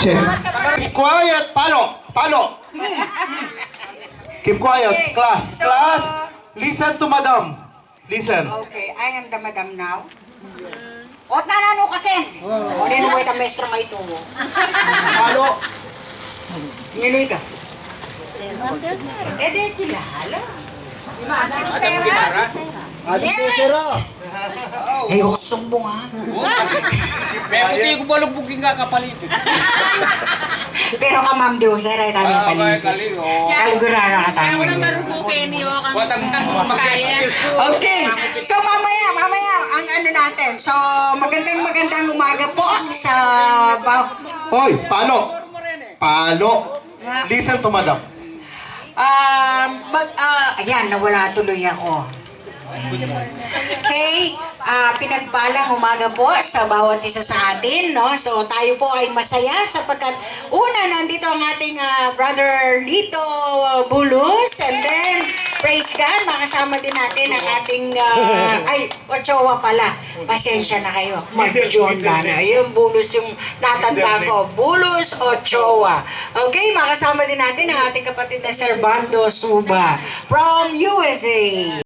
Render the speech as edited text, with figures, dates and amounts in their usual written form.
Check. Keep quiet. Palo. Palo. Keep quiet. Class. Class. Listen to madam. Listen. Okay, I am the madam now. Ot na nano ka, Ken? O, din mo ita mestra may tuwo. Palo. Ninoy ka? Eh, di, kilala. Yes! Eh, huwag sumbong, ha? May puti ko balugbugin nga kapalipit. Pero ka, Ma'am Dioser, ay tayo yung paligid. Galing, oo. Kaligurado ka tayo. Kaya marubukin niyo Watang kang kaya. mag-excuse ko. Okay, so mamaya, ang ano natin. So, magandang umaga po sa... Hoy, palo. Palo. Listen to madam. Ayan, nawala tuloy ako. Okay, pinagpalang umaga po sa bawat isa sa atin, no? So, tayo po ay masaya sapagkat una, nandito ang ating brother Lito Bulus, and then, praise God, makasama din natin ang ating, Ochoa pala. Pasensya na kayo. Mag-John na. Yung Bulus, yung natanda ko. Bulus Ochoa. Okay, makasama din natin ang ating kapatid na Servando Suba from USA.